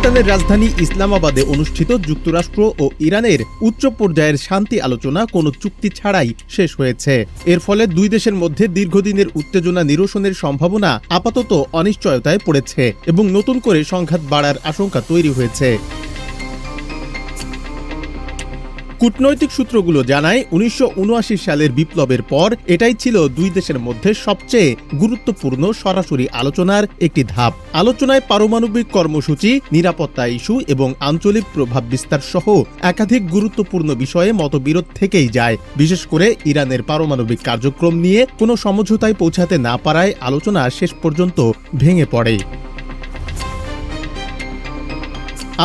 পাকিস্তানের রাজধানী ইসলামাবাদে অনুষ্ঠিত যুক্তরাষ্ট্র ও ইরানের উচ্চ পর্যায়ের শান্তি আলোচনা কোনো চুক্তি ছাড়াই শেষ হয়েছে। এর ফলে দুই দেশের মধ্যে দীর্ঘদিনের উত্তেজনা নিরসনের সম্ভাবনা আপাতত অনিশ্চয়তায় পড়েছে এবং নতুন করে সংঘাত বাড়ার আশঙ্কা তৈরি হয়েছে। কূটনৈতিক সূত্রগুলো জানায় ১৯৭৯ সালের বিপ্লবের পর এটাই ছিল দুই দেশের মধ্যে সবচেয়ে গুরুত্বপূর্ণ সরাসরি আলোচনার একটি ধাপ। আলোচনায় পারমাণবিক কর্মসূচি, নিরাপত্তা ইস্যু এবং আঞ্চলিক প্রভাব বিস্তার সহ একাধিক গুরুত্বপূর্ণ বিষয়ে মতবিরোধ থেকেই যায়। বিশেষ করে ইরানের পারমাণবিক কার্যক্রম নিয়ে কোনো সমঝোতায় পৌঁছাতে না পারায় আলোচনা শেষ পর্যন্ত ভেঙে পড়ে।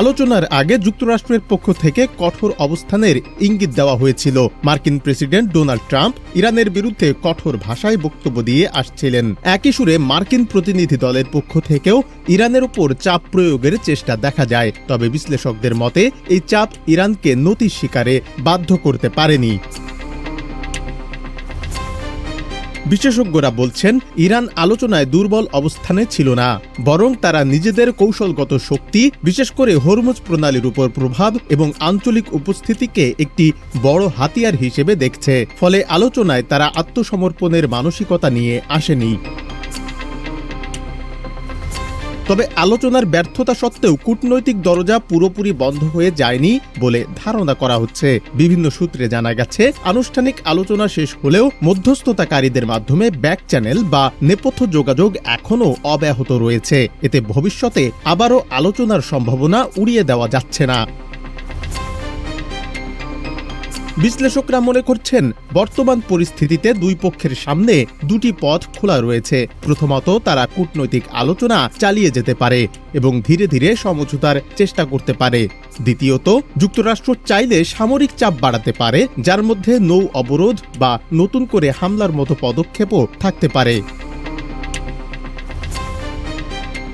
আলোচনার আগে যুক্তরাষ্ট্রের পক্ষ থেকে কঠোর অবস্থানের ইঙ্গিত দেওয়া হয়েছিল। মার্কিন প্রেসিডেন্ট ডোনাল্ড ট্রাম্প ইরানের বিরুদ্ধে কঠোর ভাষায় বক্তব্য দিয়ে আসছিলেন। একই সুরে মার্কিন প্রতিনিধি দলের পক্ষ থেকেও ইরানের উপর চাপ প্রয়োগের চেষ্টা দেখা যায়। তবে বিশ্লেষকদের মতে এই চাপ ইরানকে নতি স্বীকারে বাধ্য করতে পারেনি। বিশেষজ্ঞরা বলছেন, ইরান আলোচনায় দুর্বল অবস্থানে ছিল না, বরং তারা নিজেদের কৌশলগত শক্তি, বিশেষ করে হরমুজ প্রণালীর উপর প্রভাব এবং আঞ্চলিক উপস্থিতিকে একটি বড় হাতিয়ার হিসেবে দেখছে। ফলে আলোচনায় তারা আত্মসমর্পণের মানসিকতা নিয়ে আসেনি। তবে আলোচনার ব্যর্থতা সত্ত্বেও কূটনৈতিক দরজা পুরোপুরি বন্ধ হয়ে যায়নি বলে ধারণা করা হচ্ছে। বিভিন্ন সূত্রে জানা গেছে, আনুষ্ঠানিক আলোচনা শেষ হলেও মধ্যস্থতাকারীদের মাধ্যমে ব্যাক চ্যানেল বা নেপথ্য যোগাযোগ এখনও অব্যাহত রয়েছে। এতে ভবিষ্যতে আবারও আলোচনার সম্ভাবনা উড়িয়ে দেওয়া যাচ্ছে না। বিশ্লেষকরা মনে করছেন, বর্তমান পরিস্থিতিতে দুই পক্ষের সামনে দুটি পথ খোলা রয়েছে। প্রথমত, তারা কূটনৈতিক আলোচনা চালিয়ে যেতে পারে এবং ধীরে ধীরে সমঝোতার চেষ্টা করতে পারে। দ্বিতীয়ত, যুক্তরাষ্ট্র চাইলে সামরিক চাপ বাড়াতে পারে, যার মধ্যে নৌ অবরোধ বা নতুন করে হামলার মতো পদক্ষেপও থাকতে পারে।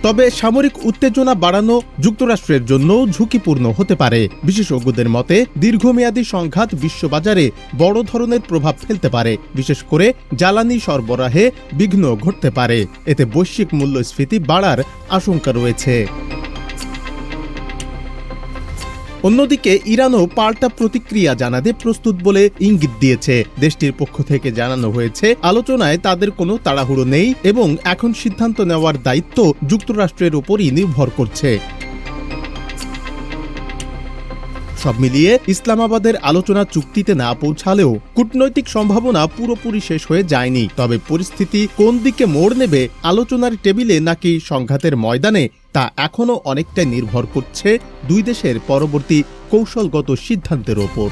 তবে সামরিক উত্তেজনা বাড়ানো যুক্তরাষ্ট্রের জন্য ঝুঁকিপূর্ণ হতে পারে। বিশেষজ্ঞদের মতে, দীর্ঘমেয়াদী সংঘাত বিশ্ববাজারে বড় ধরনের প্রভাব ফেলতে পারে, বিশেষ করে জ্বালানি সরবরাহে বিঘ্ন ঘটতে পারে। এতে বৈশ্বিক মূল্যস্ফীতি বাড়ার আশঙ্কা রয়েছে। অন্যদিকে ইরানও পাল্টা প্রতিক্রিয়া জানাতে প্রস্তুত বলে ইঙ্গিত দিয়েছে। দেশটির পক্ষ থেকে জানানো হয়েছে, আলোচনায় তাদের কোনো তাড়াহুড়ো নেই এবং এখন সিদ্ধান্ত নেওয়ার দায়িত্ব যুক্তরাষ্ট্রের উপরই নির্ভর করছে। সব মিলিয়ে ইসলামাবাদের আলোচনা চুক্তিতে না পৌঁছালেও কূটনৈতিক সম্ভাবনা পুরোপুরি শেষ হয়ে যায়নি। তবে পরিস্থিতি কোন দিকে মোড় নেবে, আলোচনার টেবিলে নাকি সংঘাতের ময়দানে, তা এখনও অনেকটাই নির্ভর করছে দুই দেশের পরবর্তী কৌশলগত সিদ্ধান্তের ওপর।